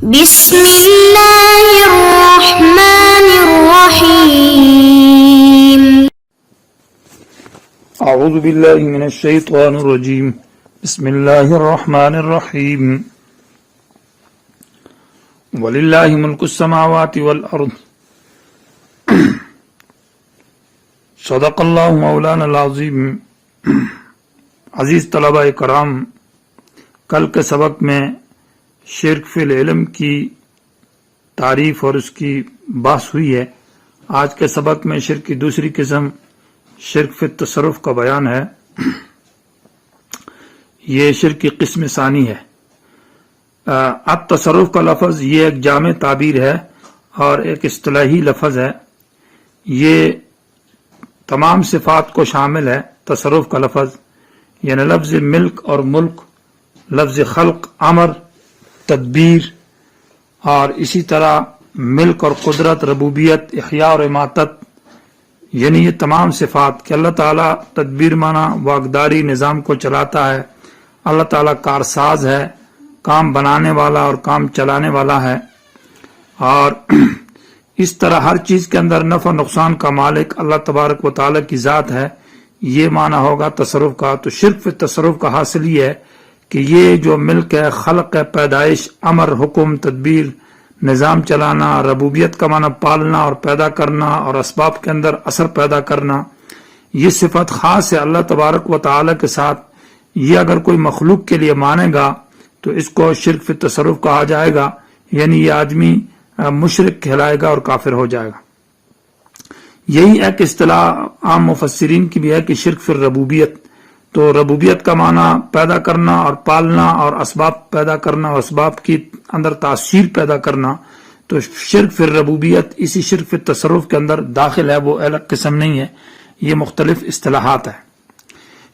بسم اللہ الرحمن الرحیم اعوذ باللہ من الشیطان الرجیم بسم اللہ الرحمن الرحیم وللہ ملک السماوات والارض صدق اللہ مولانا العظیم۔ عزیز طلبہ کرام، کل کے سبق میں شرک فی العلم کی تعریف اور اس کی بحث ہوئی ہے۔ آج کے سبق میں شرک کی دوسری قسم شرک فی التصرف کا بیان ہے۔ یہ شرک کی قسم ثانی ہے۔ التصرف کا لفظ یہ ایک جامع تعبیر ہے اور ایک اصطلاحی لفظ ہے۔ یہ تمام صفات کو شامل ہے۔ تصرف کا لفظ یعنی لفظ ملک اور ملک، لفظ خلق، امر، تدبیر، اور اسی طرح ملک اور قدرت، ربوبیت، احیاء اور اماتت، یعنی یہ تمام صفات کہ اللہ تعالیٰ تدبیر مانا واقداری نظام کو چلاتا ہے، اللہ تعالیٰ کارساز ہے، کام بنانے والا اور کام چلانے والا ہے، اور اس طرح ہر چیز کے اندر نفع نقصان کا مالک اللہ تبارک و تعالیٰ کی ذات ہے۔ یہ معنی ہوگا تصرف کا۔ تو شرک فی تصرف کا حاصل یہ ہے کہ یہ جو ملک ہے، خلق ہے، پیدائش، امر، حکم، تدبیر، نظام چلانا، ربوبیت کا معنی پالنا اور پیدا کرنا اور اسباب کے اندر اثر پیدا کرنا، یہ صفت خاص ہے اللہ تبارک و تعالیٰ کے ساتھ۔ یہ اگر کوئی مخلوق کے لیے مانے گا تو اس کو شرک فی تصرف کہا جائے گا، یعنی یہ آدمی مشرک کہلائے گا اور کافر ہو جائے گا۔ یہی ایک اصطلاح عام مفسرین کی بھی ہے کہ شرک فی الربوبیت، تو ربوبیت کا معنی پیدا کرنا اور پالنا اور اسباب پیدا کرنا اور اسباب کی اندر تاثیر پیدا کرنا، تو شرک فی الربوبیت اسی شرک فی التصرف کے اندر داخل ہے، وہ الگ قسم نہیں ہے، یہ مختلف اصطلاحات ہے۔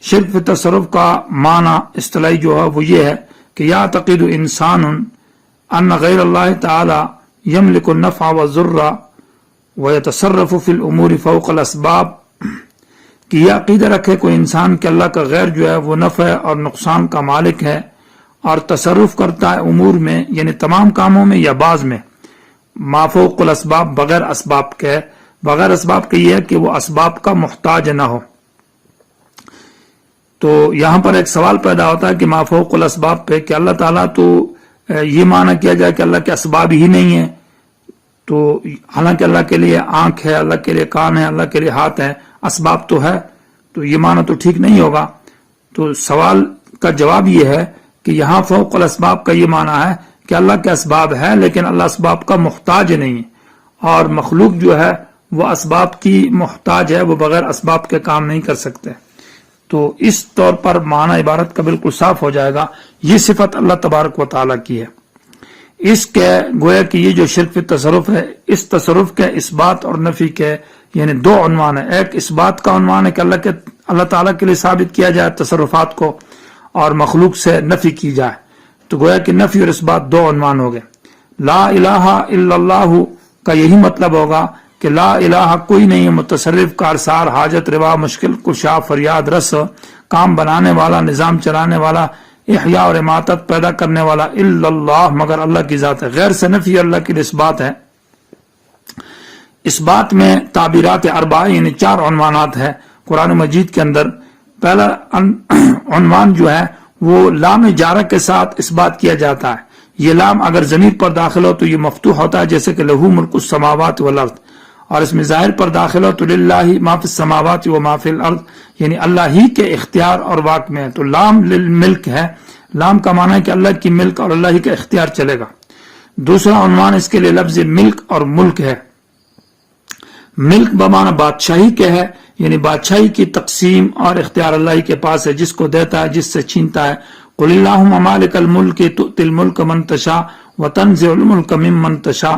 شرک فی التصرف کا معنی اصطلاحی جو ہے وہ یہ ہے کہ یعتقد انسان ان غیر اللہ تعالی یملک النفع والضر ویتصرف فی الامور فوق الاسباب، کہ یہ عقیدہ رکھے کوئی انسان کہ اللہ کا غیر جو ہے وہ نفع اور نقصان کا مالک ہے اور تصرف کرتا ہے امور میں، یعنی تمام کاموں میں یا بعض میں، ما فوق الاسباب، بغیر اسباب کے۔ بغیر اسباب کے یہ ہے کہ وہ اسباب کا محتاج نہ ہو۔ تو یہاں پر ایک سوال پیدا ہوتا ہے کہ ما فوق الاسباب پہ کہ اللہ تعالیٰ تو یہ معنی کیا جائے کہ اللہ کے اسباب ہی نہیں ہیں، تو حالانکہ اللہ کے لیے آنکھ ہے، اللہ کے لیے کان ہے، اللہ کے لیے ہاتھ ہے، اسباب تو ہے، تو یہ معنی تو ٹھیک نہیں ہوگا۔ تو سوال کا جواب یہ ہے کہ یہاں فوق الاسباب کا یہ معنی ہے کہ اللہ کے اسباب ہے لیکن اللہ اسباب کا محتاج نہیں ہے، اور مخلوق جو ہے وہ اسباب کی محتاج ہے، وہ بغیر اسباب کے کام نہیں کر سکتے۔ تو اس طور پر معنی عبارت کا بالکل صاف ہو جائے گا، یہ صفت اللہ تبارک و تعالیٰ کی ہے۔ اس کے گویا کہ یہ جو شرک فی تصرف ہے، اس تصرف کے اثبات اور نفی کے یعنی دو عنوان ہے۔ ایک اثبات کا عنوان ہے کہ اللہ تعالیٰ کے لیے ثابت کیا جائے تصرفات کو، اور مخلوق سے نفی کی جائے۔ تو گویا کہ نفی اور اثبات دو عنوان ہو گئے۔ لا الہ الا اللہ کا یہی مطلب ہوگا کہ لا الہ کوئی نہیں ہے متصرف، کارسار، حاجت روا، مشکل کشا، فریاد رس، کام بنانے والا، نظام چلانے والا، احیاء اور اماتت پیدا کرنے والا، الا اللہ، مگر اللہ کی ذات ہے۔ غیر سے نفی، اللہ کے لیے اثبات ہے۔ اس بات میں تعبیرات اربعہ یعنی چار عنوانات ہیں قرآن مجید کے اندر۔ پہلا عنوان جو ہے وہ لام جارہ کے ساتھ اس بات کیا جاتا ہے۔ یہ لام اگر ضمیر پر داخل ہو تو یہ مفتوح ہوتا ہے، جیسے کہ لہو ملک السماوات والارض، اور اس میں ظاہر پر داخل ہو تو للہ ما فی السماوات و ما فی الارض، یعنی اللہ ہی کے اختیار اور واک میں ہے۔ تو لام للملک ہے، لام کا معنی ہے کہ اللہ کی ملک اور اللہ ہی کا اختیار چلے گا۔ دوسرا عنوان اس کے لیے لفظ ملک اور ملک ہے۔ ملک بمعنی بادشاہی کے ہے، یعنی بادشاہی کی تقسیم اور اختیار اللہ ہی کے پاس ہے، جس کو دیتا ہے، جس سے چھینتا ہے۔ قل اللہم مالک الملک تؤتی الملک من تشاء وتنزع الملک ممن تشاء۔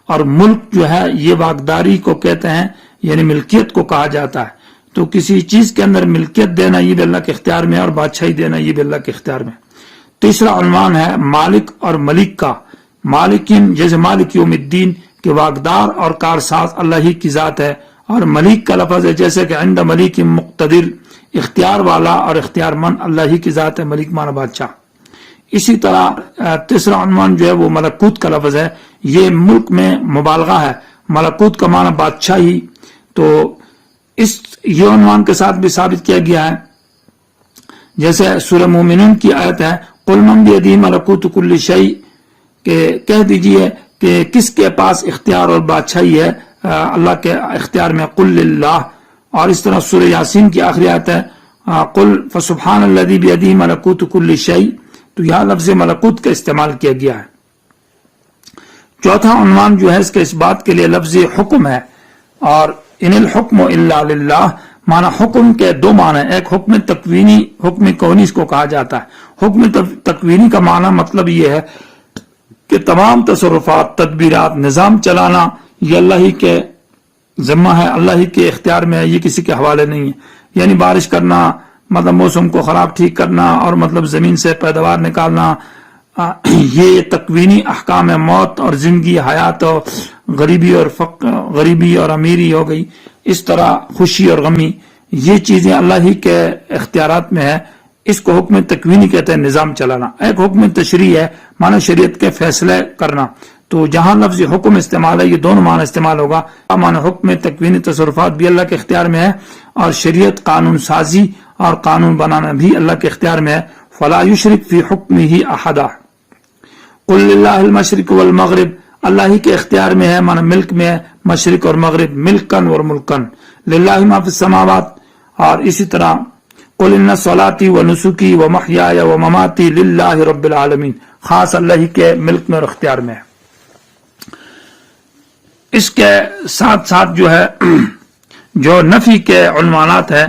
اور ملک جو ہے یہ واقداری کو کہتے ہیں، یعنی ملکیت کو کہا جاتا ہے۔ تو کسی چیز کے اندر ملکیت دینا یہ بھی اللہ کے اختیار میں ہے، اور بادشاہی دینا یہ بھی اللہ کے اختیار میں۔ تیسرا عنوان ہے مالک اور ملک کا۔ مالکین جیسے مالک یوم الدین کہ واقدار اور کارساز اللہ ہی کی ذات ہے، اور ملک کا لفظ ہے جیسے کہ عند ملک مقتدر، اختیار والا اور اختیار مند اللہ ہی کی ذات ہے، ملک مانا بادشاہ۔ اسی طرح تیسرا عنوان جو ہے وہ ملکوت کا لفظ ہے، یہ ملک میں مبالغہ ہے، ملکوت کا معنی بادشاہی، تو یہ عنوان کے ساتھ بھی ثابت کیا گیا ہے، جیسے سورہ مومنون کی آیت ہے قل من بیدہ ملکوت کل شیء، کہ کہہ دیجئے کہ کس کے پاس اختیار اور بادشاہی ہے، اللہ کے اختیار میں، قل للہ۔ اور اس طرح سورہ یاسین کی آخری آیت ہے قل فسبحان الذی بیدہ ملکوت کل شیء، تو یہاں لفظ ملکوت کا استعمال کیا گیا ہے۔ چوتھا عنوان جو ہے اس کے اس بات کے لیے لفظ حکم ہے، اور ان الحکم الا للہ، معنی حکم کے دو معنی، ایک حکم تکوینی، حکم کونی اس کو کہا جاتا ہے۔ حکم تکوینی کا معنی مطلب یہ ہے کہ تمام تصرفات، تدبیرات، نظام چلانا یہ اللہ ہی کے ذمہ ہے، اللہ ہی کے اختیار میں ہے، یہ کسی کے حوالے نہیں ہے۔ یعنی بارش کرنا، مطلب موسم کو خراب ٹھیک کرنا، اور مطلب زمین سے پیداوار نکالنا، یہ تکوینی احکام ہے۔ موت اور زندگی، حیات اور غریبی اور غریبی اور امیری ہو گئی، اس طرح خوشی اور غمی، یہ چیزیں اللہ ہی کے اختیارات میں ہے، اس کو حکم تکوینی کہتے ہیں، نظام چلانا۔ ایک حکم تشریع ہے، معنی شریعت کے فیصلے کرنا، تو جہاں لفظ حکم استعمال ہے یہ دونوں معنی استعمال ہوگا، معنی حکم تکوینی تصرفات بھی اللہ کے اختیار میں ہے، اور شریعت قانون سازی اور قانون بنانا بھی اللہ کے اختیار میں ہے۔ فلا یشرک فی حکمہ احدا، قل للہ المشرق والمغرب، اللہ ہی کے اختیار میں ہے، معنی ملک میں ہے، مشرق اور مغرب، ملکن اور ملکن، للہ ما فی السماوات، اور اسی طرح قل ان صلاتی و نسکی و محیای و مماتی للہ رب العالمین، خاص اللہ ہی کے ملک میں اور اختیار میں ہے۔ اس کے ساتھ ساتھ جو ہے جو نفی کے عنوانات ہے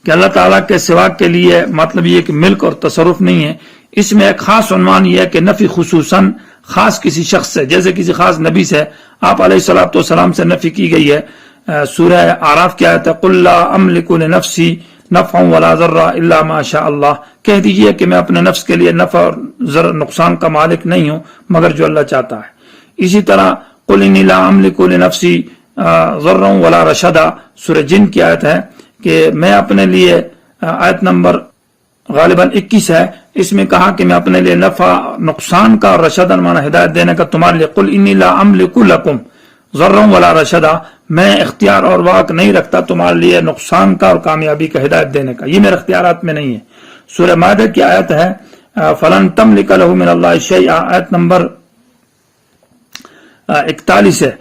کہ اللہ تعالیٰ کے سوا کے لیے مطلب یہ کہ ملک اور تصرف نہیں ہے، اس میں ایک خاص عنوان یہ ہے کہ نفی خصوصاً خاص کسی شخص سے، جیسے کسی خاص نبی سے، آپ علیہ الصلوۃ والسلام سے نفی کی گئی ہے۔ سورہ اعراف کی آیت ہے قل لا املک لنفسی نفعا ولا ضرا الا ما شاء اللہ، کہہ دیجئے کہ میں اپنے نفس کے لیے نفع اور نقصان کا مالک نہیں ہوں مگر جو اللہ چاہتا ہے۔ اسی طرح قل انی لا املک لنفسی ضرا ولا رشدا، سورہ جن کی آیت ہے کہ میں اپنے لیے، آیت نمبر غالباً 21 ہے، اس میں کہا کہ میں اپنے لیے نفع نقصان کا اور رشدا معنی ہدایت دینے کا تمہارے لیے، قل انی لا املک لکم ضرا ولا رشدا، میں اختیار اور واق نہیں رکھتا تمہارے لیے نقصان کا اور کامیابی کا، ہدایت دینے کا، یہ میرے اختیارات میں نہیں ہے۔ سورہ مائدہ کی آیت ہے فلن تملک لہ من اللہ شیئا، آیت نمبر 41 ہے،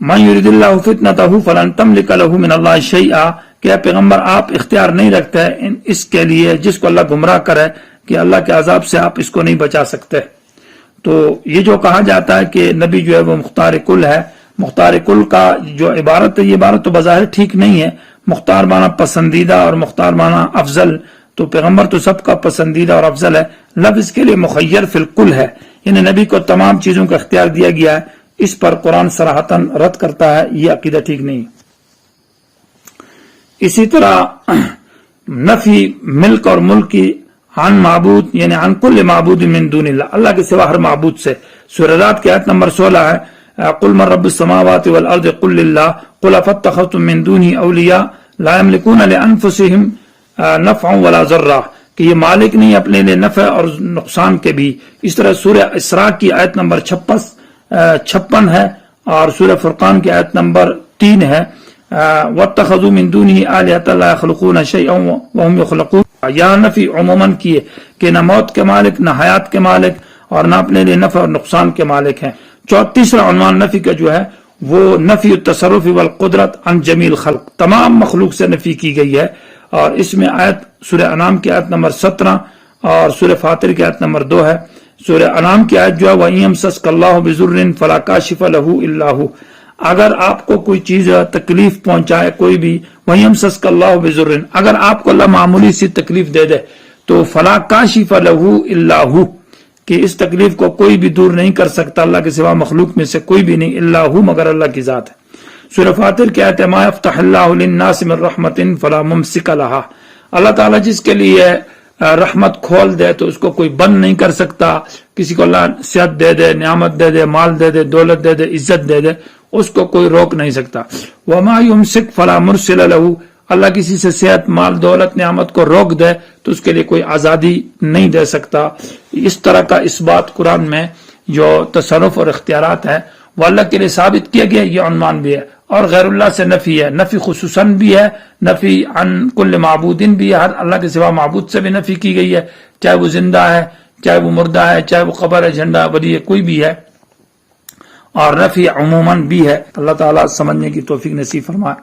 من یرید اللہ فتنتہ فلن تملک لہ من اللہ شیئا، کہ پیغمبر آپ اختیار نہیں رکھتے اس کے لیے جس کو اللہ گمراہ کرے کہ اللہ کے عذاب سے آپ اس کو نہیں بچا سکتے۔ تو یہ جو کہا جاتا ہے کہ نبی جو ہے وہ مختار کل ہے، مختار کل کا جو عبارت ہے یہ عبارت تو بظاہر ٹھیک نہیں ہے، مختار معنی پسندیدہ اور مختار معنی افضل، تو پیغمبر تو سب کا پسندیدہ اور افضل ہے، لفظ کے لیے مخیر فی الکل ہے، یعنی نبی کو تمام چیزوں کا اختیار دیا گیا ہے، اس پر قرآن صراحتاً رد کرتا ہے، یہ عقیدہ ٹھیک نہیں۔ اسی طرح نفی ملک اور ملک کی عن معبود، یعنی عن کل معبود من دون اللہ، اللہ کے سوا ہر معبود سے، سورہ رات کی آیت نمبر 16 ہے قل من رب السماوات والارض قل للہ قل افاتخذتم من دونه اولیاء لا یملکون لانفسهم نفعا ولا ضرا، کہ یہ مالک نہیں اپنے لیے نفع اور نقصان کے بھی۔ اس طرح سورہ اسراء کی آیت نمبر 56 ہے، اور سورہ فرقان کی آیت نمبر 3 ہے واتخذوا من دونه آلهة لا يخلقون شيئا وهم يخلقون، یہاں نفی عموماً کیے کہ نہ موت کے مالک، نہ حیات کے مالک، اور نہ اپنے لیے نفع اور نقصان کے مالک ہیں۔ تیسرا عنوان نفی کا جو ہے وہ نفی التصرف والقدرت عن جمیع الخلق، تمام مخلوق سے نفی کی گئی ہے، اور اس میں آیت سورہ انعام کی آیت نمبر 17 اور سورہ فاطر کی آیت نمبر 2 ہے۔ سورہ انعام کی آیت جو ہے وَإِن يَمْسَسْكَ اللَّهُ بِضُرٍّ فَلَا كَاشِفَ لَهُ إِلَّا هُوَ، اگر آپ کو کوئی چیز تکلیف پہنچائے کوئی بھی، وَإِن يَمْسَسْكَ اللَّهُ بِضُرٍّ، اگر آپ کو اللہ معمولی سی تکلیف دے دے تو فَلَا كَاشِفَ لَهُ إِلَّا هُوَ، کہ اس تکلیف کو کوئی بھی دور نہیں کر سکتا اللہ کے سوا، مخلوق میں سے کوئی بھی نہیں، الا ہو، مگر اللہ کی ذات ہے۔ سورہ فاطر کی آیت ہے ما یفتح اللہ للناس من رحمت فلا ممسک لها، اللہ تعالیٰ جس کے لیے رحمت کھول دے تو اس کو کوئی بند نہیں کر سکتا، کسی کو اللہ صحت دے دے، نعمت دے دے، مال دے دے، دولت دے دے، عزت دے دے، اس کو کوئی روک نہیں سکتا۔ وما یمسک فلا مرسل له، اللہ کسی سے صحت مال دولت نعمت کو روک دے تو اس کے لیے کوئی آزادی نہیں دے سکتا. اس طرح کا اس بات قرآن میں جو تصرف اور اختیارات ہیں وہ اللہ کے لیے ثابت کیا گیا. یہ عنوان بھی ہے. اور غیر اللہ سے نفی ہے, نفی خصوصاً بھی ہے, نفی عن کل معبودن بھی ہے, ہر اللہ کے سوا معبود سے بھی نفی کی گئی ہے, چاہے وہ زندہ ہے, چاہے وہ مردہ ہے, چاہے وہ قبر ہے, جھنڈا ولی ہے, کوئی بھی ہے. اور نفی عموماً بھی ہے. اللہ تعالیٰ سمجھنے کی توفیق نصیب فرمائے.